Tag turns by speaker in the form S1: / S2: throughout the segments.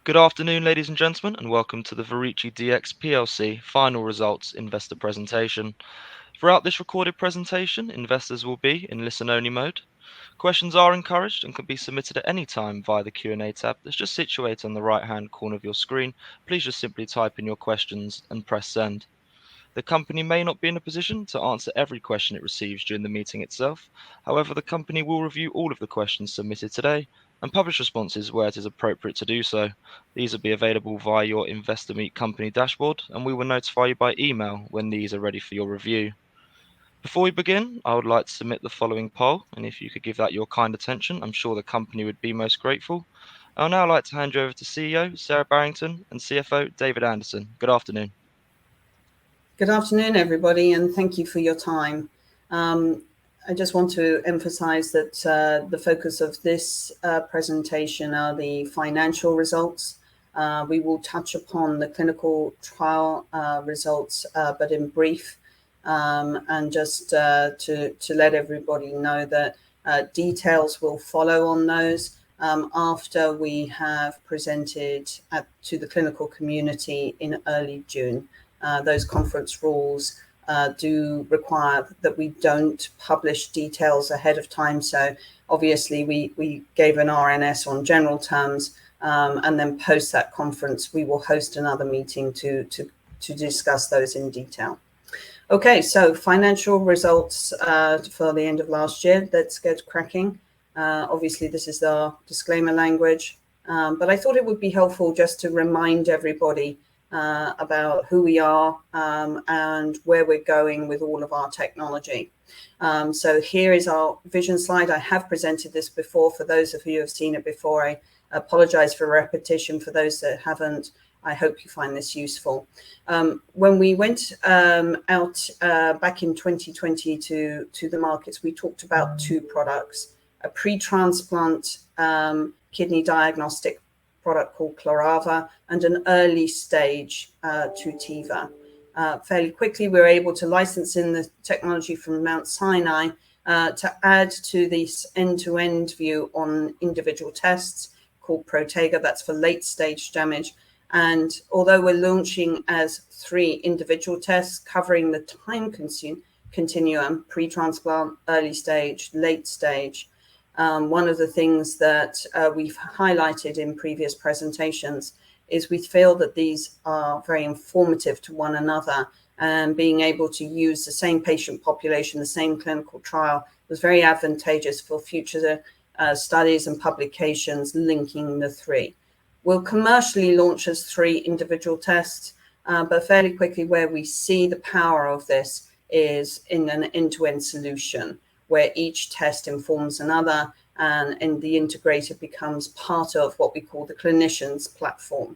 S1: Good afternoon, ladies and gentlemen, and welcome to the VERICI DX PLC final results investor presentation. Throughout this recorded presentation, investors will be in listen-only mode. Questions are encouraged and can be submitted at any time via the Q&A tab that's just situated on the right-hand corner of your screen. Please just simply type in your questions and press send. The company may not be in a position to answer every question it receives during the meeting itself. However, the company will review all of the questions submitted today and publish responses where it is appropriate to do so. These will be available via your Investor Meet Company dashboard, and we will notify you by email when these are ready for your review. Before we begin, I would like to submit the following poll, and if you could give that your kind attention, I'm sure the company would be most grateful. I would now like to hand you over to CEO Sarah Barrington and CFO David Anderson. Good afternoon.
S2: Good afternoon, everybody, and thank you for your time. I just want to emphasize that the focus of this presentation are the financial results. We will touch upon the clinical trial results, but in brief, and just to let everybody know that details will follow on those after we have presented to the clinical community in early June. Those conference rules do require that we don't publish details ahead of time. So obviously we gave an RNS on general terms, and then post that conference, we will host another meeting to discuss those in detail. Okay, so financial results for the end of last year. Let's get cracking. Obviously, this is our disclaimer language, but I thought it would be helpful just to remind everybody about who we are and where we're going with all of our technology. So here is our vision slide. I have presented this before. For those of you who have seen it before, I apologize for repetition. For those that haven't, I hope you find this useful. When we went out back in 2020 to the markets, we talked about two products: a pre-transplant kidney diagnostic product called Clarava and an early stage Tutiva. Fairly quickly, we were able to license in the technology from Mount Sinai to add to this end-to-end view on individual tests called Protega. That's for late stage damage. And although we're launching as 3 individual tests covering the time continuum, pre-transplant, early stage, late stage, one of the things that we've highlighted in previous presentations is we feel that these are very informative to one another, and being able to use the same patient population, the same clinical trial, was very advantageous for future studies and publications linking the 3. We'll commercially launch as 3 individual tests, but fairly quickly where we see the power of this is in an end-to-end solution, where each test informs another, and the integrator becomes part of what we call the clinician's platform.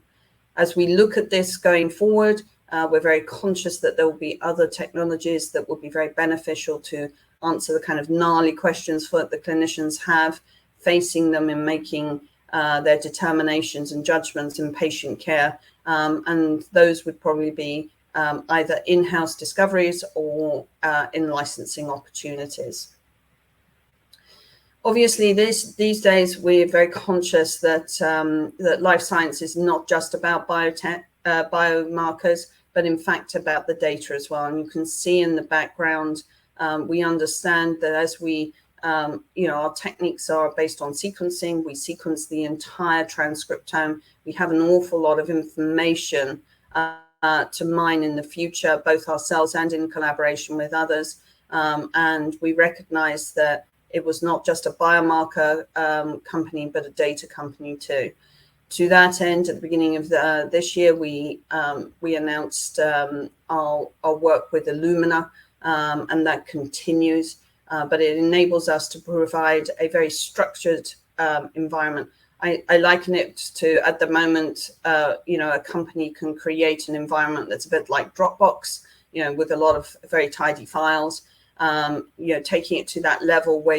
S2: As we look at this going forward, we're very conscious that there will be other technologies that will be very beneficial to answer the kind of gnarly questions that the clinicians have facing them in making their determinations and judgments in patient care. And those would probably be either in-house discoveries or in licensing opportunities. Obviously, these days we're very conscious that that life science is not just about biomarkers, but in fact about the data as well. And you can see in the background, we understand that as we, our techniques are based on sequencing. We sequence the entire transcriptome. We have an awful lot of information to mine in the future, both ourselves and in collaboration with others. And we recognize that it was not just a biomarker company, but a data company too. To that end, at the beginning of this year, we announced our work with Illumina, and that continues. But it enables us to provide a very structured environment. I liken it to, at the moment, a company can create an environment that's a bit like Dropbox, with a lot of very tidy files. Taking it to that level where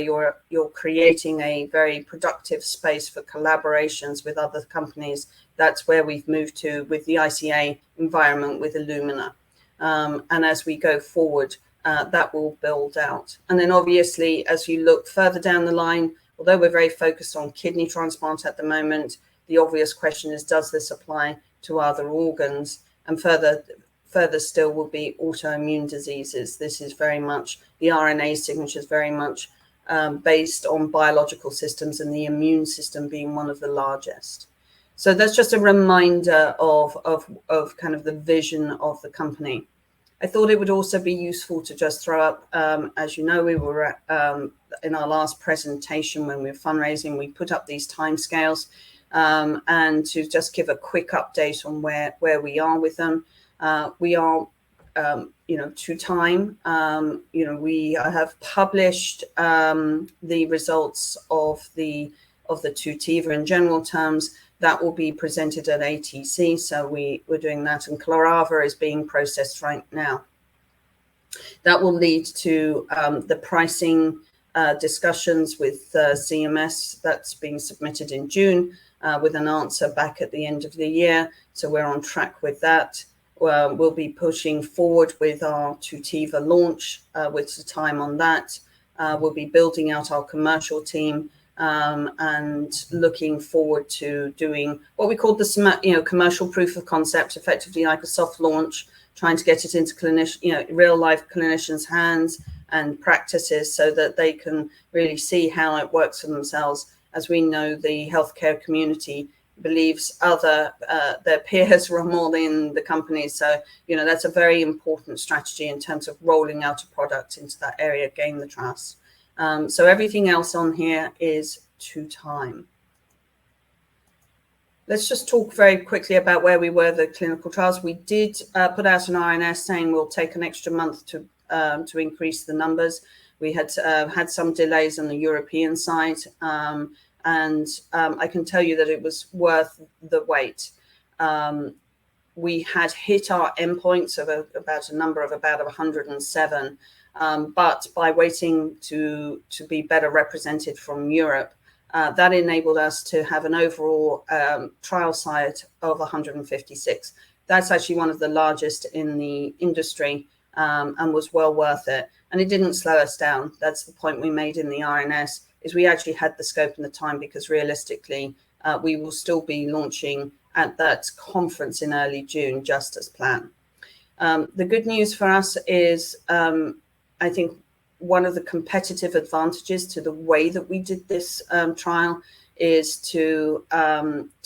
S2: you're creating a very productive space for collaborations with other companies. That's where we've moved to with the ICA environment with Illumina. And as we go forward, that will build out. And then obviously, as you look further down the line, although we're very focused on kidney transplant at the moment, the obvious question is, does this apply to other organs? And further still will be autoimmune diseases. This is very much, the RNA signature is very much based on biological systems, and the immune system being one of the largest. So that's just a reminder of kind of the vision of the company. I thought it would also be useful to just throw up, as you know, we were in our last presentation when we were fundraising, we put up these timescales, and to just give a quick update on where we are with them. We are, to time. We have published the results of the Tutiva in general terms. That will be presented at ATC, so we're doing that, and Clarava is being processed right now. That will lead to the pricing discussions with CMS. That's being submitted in June with an answer back at the end of the year, so we're on track with that. We'll be pushing forward with our Tutiva launch with the time on that. We'll be building out our commercial team, and looking forward to doing what we call the commercial proof of concept, effectively like a soft launch, trying to get it into real life clinicians' hands and practices, so that they can really see how it works for themselves. As we know, the healthcare community believes their peers run more than the companies. So, that's a very important strategy in terms of rolling out a product into that area, gain the trust. So everything else on here is to time. Let's just talk very quickly about where we were, the clinical trials. We did put out an RNS saying we'll take an extra month to increase the numbers. We had had some delays on the European side, and I can tell you that it was worth the wait. We had hit our endpoints of about a number of about 107, but by waiting to be better represented from Europe, that enabled us to have an overall trial site of 156. That's actually one of the largest in the industry, and was well worth it. And it didn't slow us down. That's the point we made in the RNS, is we actually had the scope and the time, because realistically, we will still be launching at that conference in early June, just as planned. The good news for us is, I think one of the competitive advantages to the way that we did this trial is to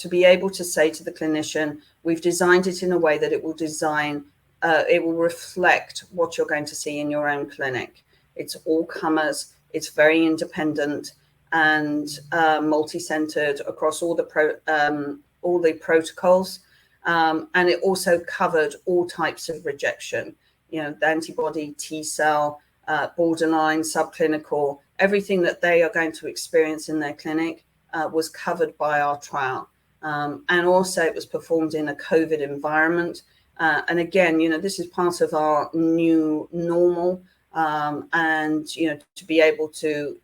S2: be able to say to the clinician, we've designed it in a way that it will reflect what you're going to see in your own clinic. It's all comers, it's very independent and multi-centered across all the protocols. And it also covered all types of rejection, the antibody, T cell, borderline, subclinical, everything that they are going to experience in their clinic was covered by our trial. And also it was performed in a COVID environment. And again, this is part of our new normal. And, to be able to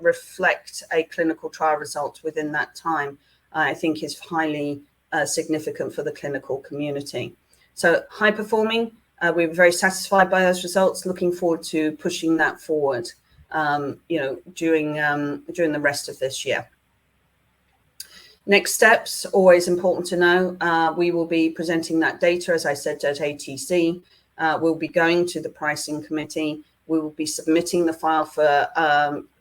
S2: reflect a clinical trial result within that time, I think is highly significant for the clinical community. So high performing, we were very satisfied by those results, looking forward to pushing that forward, during the rest of this year. Next steps, always important to know. We will be presenting that data, as I said, at ATC. We'll be going to the pricing committee. We will be submitting the file for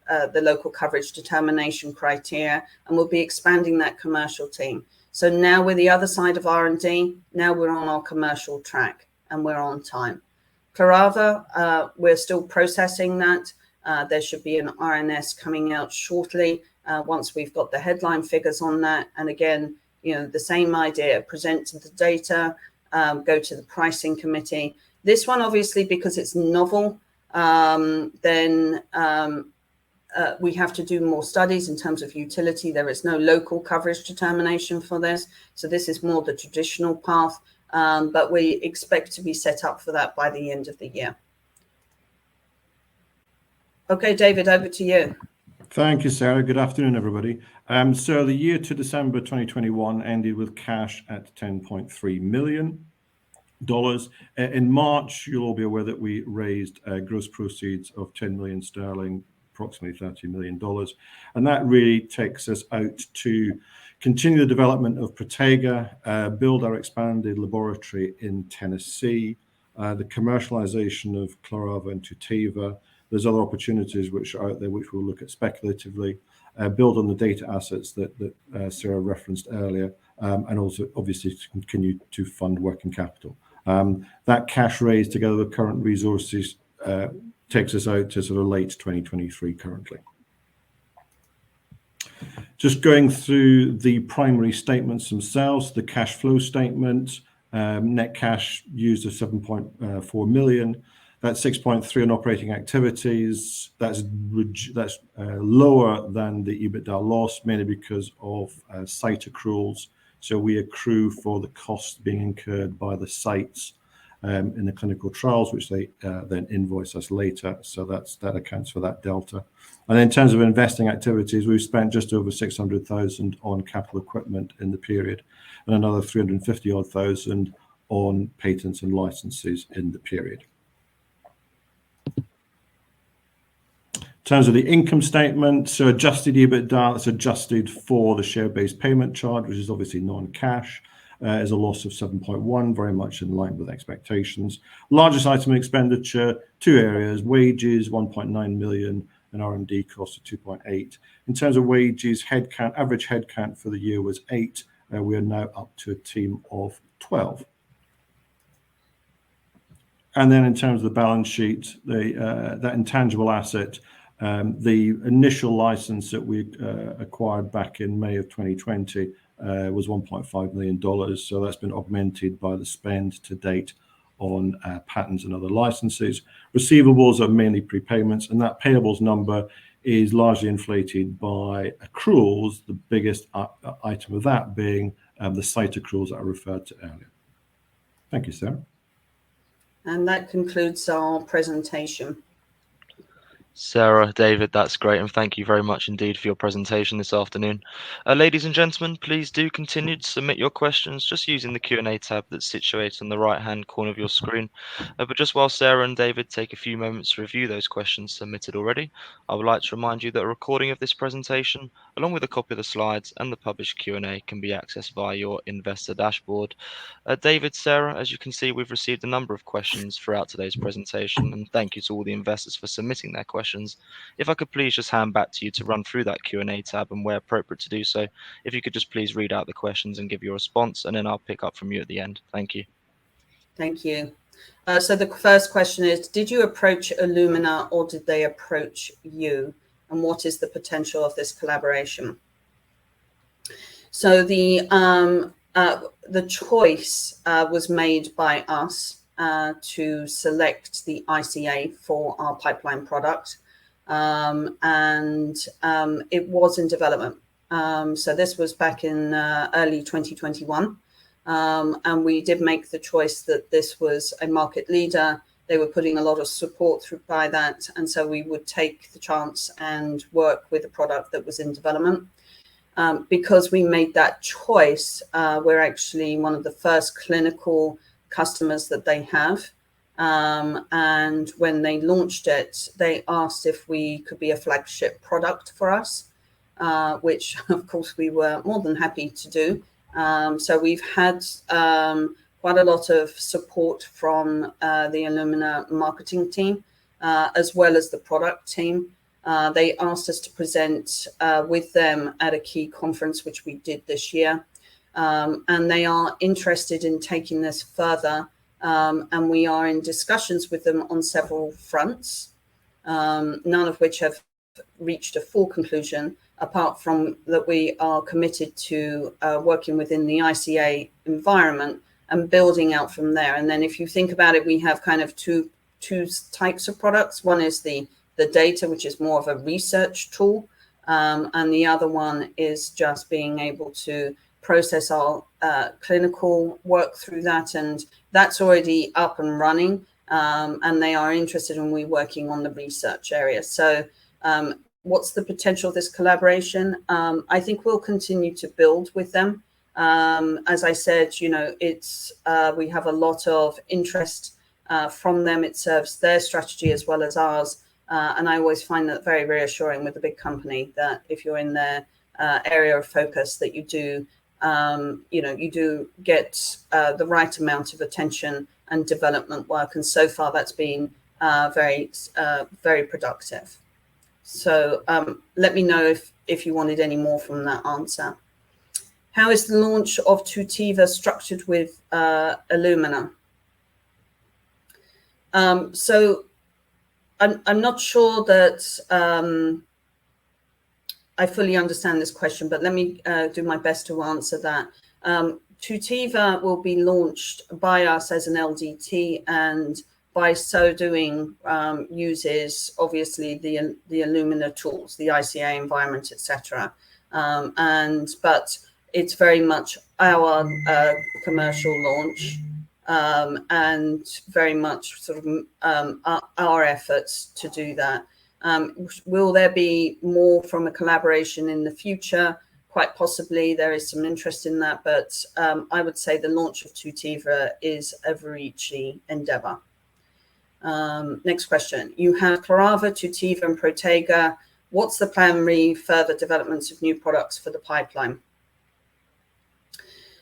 S2: the local coverage determination criteria, and we'll be expanding that commercial team. So now we're the other side of R&D. Now we're on our commercial track, and we're on time. Clarava, we're still processing that. There should be an RNS coming out shortly once we've got the headline figures on that. And again, the same idea, present the data, go to the pricing committee. This one, obviously, because it's novel, then we have to do more studies in terms of utility. There is no local coverage determination for this. So this is more the traditional path, but we expect to be set up for that by the end of the year. Okay, David, over to you.
S3: Thank you, Sarah. Good afternoon, everybody. So the year to December 2021 ended with cash at $10.3 million. In March, you'll all be aware that we raised gross proceeds of 10 million sterling, approximately $30 million. And that really takes us out to Continue the development of Protega, build our expanded laboratory in Tennessee, the commercialization of Clarava and Tutiva. There's other opportunities which are out there which we'll look at speculatively, build on the data assets that Sarah referenced earlier, and also obviously to continue to fund working capital. That cash raised together with current resources takes us out to sort of late 2023 currently. Just going through the primary statements themselves, the cash flow statement, net cash used of 7.4 million. That's 6.3 on operating activities. That's lower than the EBITDA loss, mainly because of site accruals. So we accrue for the costs being incurred by the sites in the clinical trials, which they then invoice us later. So that accounts for that delta. And in terms of investing activities, we've spent just over 600,000 on capital equipment in the period, and another 350,000 on patents and licenses in the period. In terms of the income statement, so adjusted EBITDA, that's adjusted for the share-based payment charge, which is obviously non-cash, is a loss of 7.1, very much in line with expectations. Largest item of expenditure, two areas, wages, 1.9 million, and R&D costs of 2.8. In terms of wages, headcount, average headcount for the year was 8. We are now up to a team of 12. And then in terms of the balance sheet, that intangible asset, the initial license that we acquired back in May of 2020 was $1.5 million. So that's been augmented by the spend to date on patents and other licenses. Receivables are mainly prepayments, and that payables number is largely inflated by accruals, the biggest item of that being the site accruals that I referred to earlier. Thank you, Sarah.
S2: And that concludes our presentation.
S1: Sarah, David, that's great, and thank you very much indeed for your presentation this afternoon. Ladies and gentlemen, please do continue to submit your questions just using the Q&A tab that's situated on the right-hand corner of your screen. But just while Sarah and David take a few moments to review those questions submitted already, I would like to remind you that a recording of this presentation, along with a copy of the slides and the published Q&A, can be accessed via your investor dashboard. David, Sarah, as you can see, we've received a number of questions throughout today's presentation, and thank you to all the investors for submitting their questions. If I could please just hand back to you to run through that Q&A tab, and where appropriate to do so, if you could just please read out the questions and give your response, and then I'll pick up from you at the end. Thank you.
S2: Thank you. So the first question is, did you approach Illumina or did they approach you? And what is the potential of this collaboration? So the choice was made by us to select the ICA for our pipeline product, and it was in development. So this was back in early 2021, and we did make the choice that this was a market leader. They were putting a lot of support through by that, and so we would take the chance and work with a product that was in development. Because we made that choice, we're actually one of the first clinical customers that they have, and when they launched it, they asked if we could be a flagship product for us, which of course we were more than happy to do. So we've had quite a lot of support from the Illumina marketing team, as well as the product team. They asked us to present with them at a key conference, which we did this year. And they are interested in taking this further, and we are in discussions with them on several fronts, none of which have reached a full conclusion, apart from that we are committed to working within the ICA environment and building out from there. And then if you think about it, we have kind of two types of products. One is the data, which is more of a research tool, and the other one is just being able to process our clinical work through that, and that's already up and running, and they are interested in we working on the research area. So what's the potential of this collaboration? I think we'll continue to build with them. As I said, you know, it's we have a lot of interest from them. It serves their strategy as well as ours, and I always find that very reassuring with a big company, that if you're in there area of focus, that you do, you do get the right amount of attention and development work. And so far that's been very productive. So let me know if you wanted any more from that answer. How is the launch of Tutiva structured with Illumina? So I'm not sure that I fully understand this question, but let me do my best to answer that. Tutiva will be launched by us as an LDT, and by so doing uses obviously the Illumina tools, the ICA environment, etc. But it's very much our commercial launch, and very much sort of our efforts to do that. Will there be more from a collaboration in the future? Quite possibly. There is some interest in that, but I would say the launch of Tutiva is a VERICI endeavor. Next question. You have Clarava, Tutiva, and Protega. What's the plan re further developments of new products for the pipeline?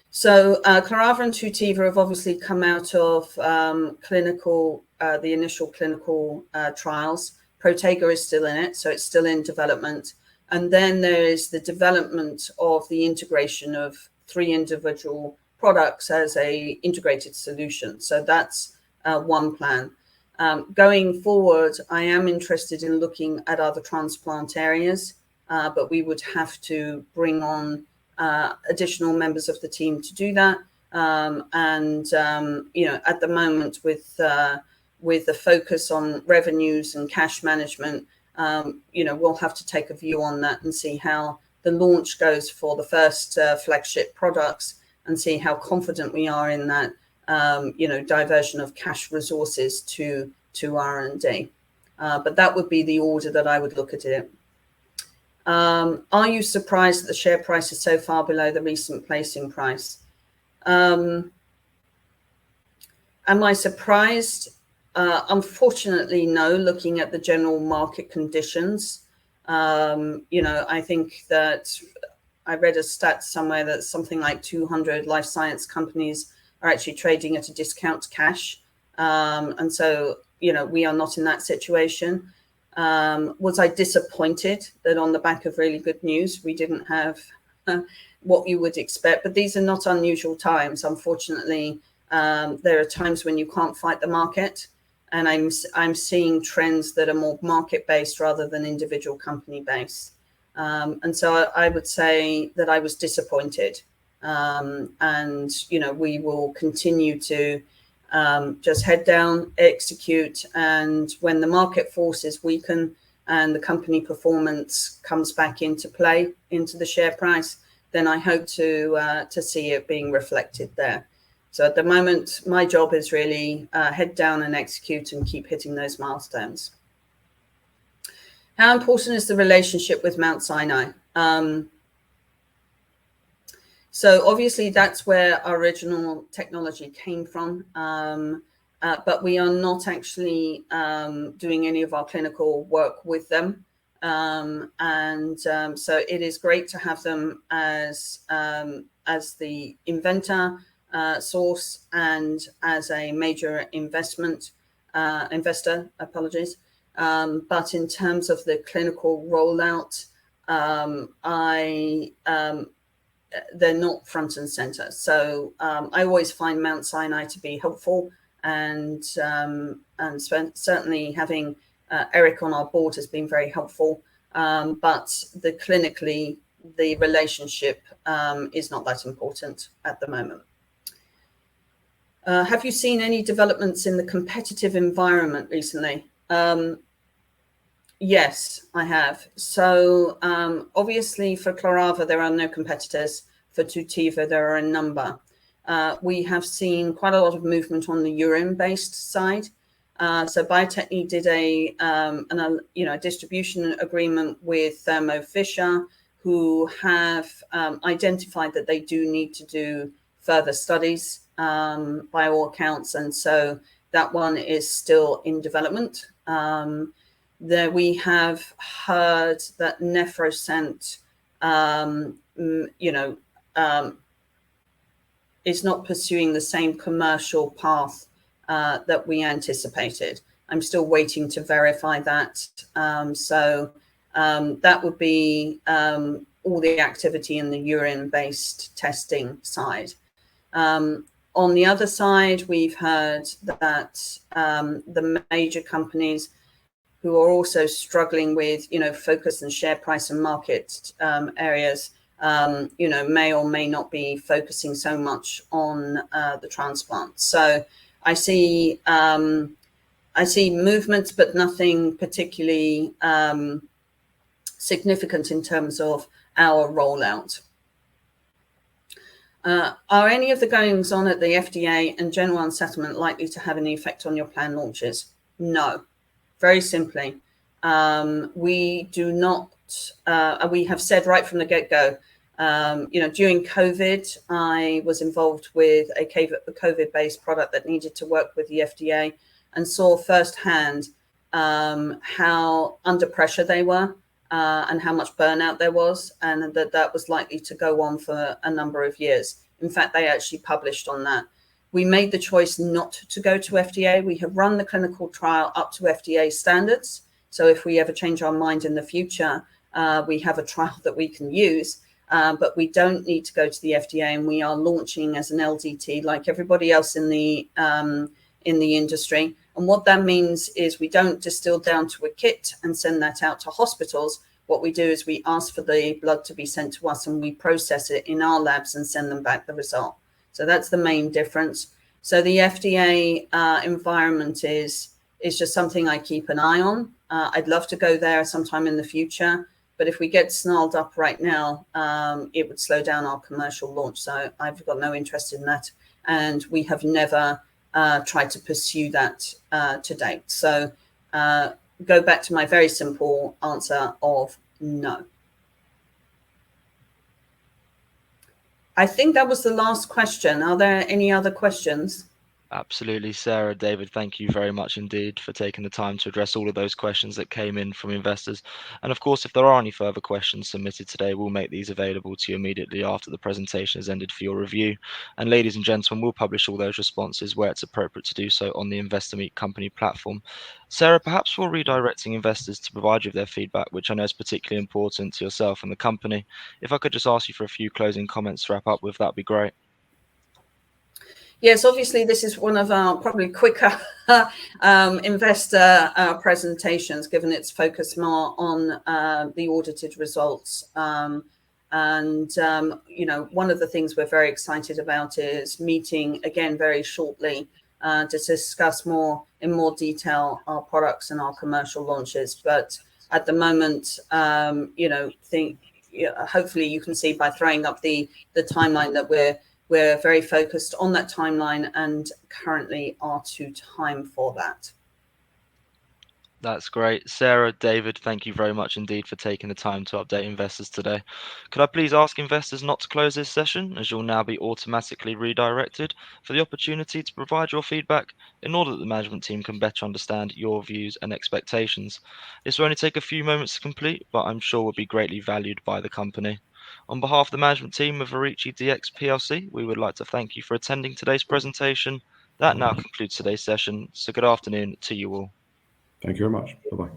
S2: So Clarava and Tutiva have obviously come out of the initial clinical trials. Protega is still in it, so it's still in development. And then there is the development of the integration of 3 individual products as a integrated solution. So that's one plan. Going forward, I am interested in looking at other transplant areas, but we would have to bring on additional members of the team to do that. At the moment, with the focus on revenues and cash management, we'll have to take a view on that and see how the launch goes for the first flagship products, and see how confident we are in that, diversion of cash resources to R&D. But that would be the order that I would look at it. Are you surprised that the share price is so far below the recent placing price? Am I surprised? Unfortunately, no, looking at the general market conditions. I think that I read a stat somewhere that something like 200 life science companies are actually trading at a discount to cash. And so, we are not in that situation. Was I disappointed that on the back of really good news, we didn't have what you would expect? But these are not unusual times. Unfortunately, there are times when you can't fight the market. And I'm seeing trends that are more market-based rather than individual company-based. And so I would say that I was disappointed. We will continue to just head down, execute, and when the market forces weaken and the company performance comes back into play, into the share price, then I hope to see it being reflected there. So at the moment, my job is really head down and execute and keep hitting those milestones. How important is the relationship with Mount Sinai? So obviously that's where our original technology came from, but we are not actually doing any of our clinical work with them. So it is great to have them as the inventor, source, and as a major investor, apologies. But in terms of the clinical rollout, they're not front and center. So I always find Mount Sinai to be helpful, and certainly having Eric on our board has been very helpful. But clinically, the relationship is not that important at the moment. Have you seen any developments in the competitive environment recently? Yes, I have. So obviously for Clarava, there are no competitors. For Tutiva, there are a number. We have seen quite a lot of movement on the urine-based side. So Biotechne did a distribution agreement with Thermo Fisher, who have identified that they do need to do further studies by all accounts. And so that one is still in development. There we have heard that Nephrosent is not pursuing the same commercial path that we anticipated. I'm still waiting to verify that. That would be all the activity in the urine-based testing side. On the other side, we've heard that the major companies who are also struggling with, focus and share price and market areas, may or may not be focusing so much on the transplant. So I see movements, but nothing particularly significant in terms of our rollout. Are any of the goings on at the FDA and general unsettlement likely to have any effect on your planned launches? No, very simply. We do not, we have said right from the get-go, during COVID, I was involved with a COVID-based product that needed to work with the FDA and saw firsthand how under pressure they were and how much burnout there was, and that was likely to go on for a number of years. In fact, they actually published on that. We made the choice not to go to FDA. We have run the clinical trial up to FDA standards. So if we ever change our mind in the future, we have a trial that we can use. But we don't need to go to the FDA, and we are launching as an LDT like everybody else in the industry. And what that means is we don't distill down to a kit and send that out to hospitals. What we do is we ask for the blood to be sent to us, and we process it in our labs and send them back the result. So that's the main difference. So the FDA environment is just something I keep an eye on. I'd love to go there sometime in the future. But if we get snarled up right now, it would slow down our commercial launch. So I've got no interest in that. And we have never tried to pursue that to date. So go back to my very simple answer of no. I think that was the last question. Are there any other questions?
S1: Absolutely, Sarah, David, thank you very much indeed for taking the time to address all of those questions that came in from investors. And of course, if there are any further questions submitted today, we'll make these available to you immediately after the presentation has ended for your review. And ladies and gentlemen, we'll publish all those responses where it's appropriate to do so on the Investor Meet Company platform. Sarah, perhaps for redirecting investors to provide you with their feedback, which I know is particularly important to yourself and the company, if I could just ask you for a few closing comments to wrap up with, that'd be great.
S2: Yes, obviously, this is one of our probably quicker investor presentations, given its focus more on the audited results. One of the things we're very excited about is meeting again very shortly to discuss in more detail our products and our commercial launches. But at the moment, hopefully you can see by throwing up the timeline that we're very focused on that timeline and currently are to time for that.
S1: That's great. Sarah, David, thank you very much indeed for taking the time to update investors today. Could I please ask investors not to close this session, as you'll now be automatically redirected for the opportunity to provide your feedback in order that the management team can better understand your views and expectations. This will only take a few moments to complete, but I'm sure will be greatly valued by the company. On behalf of the management team of VERICI DX PLC, we would like to thank you for attending today's presentation. That now concludes today's session. So good afternoon to you all.
S3: Thank you very much. Bye-bye.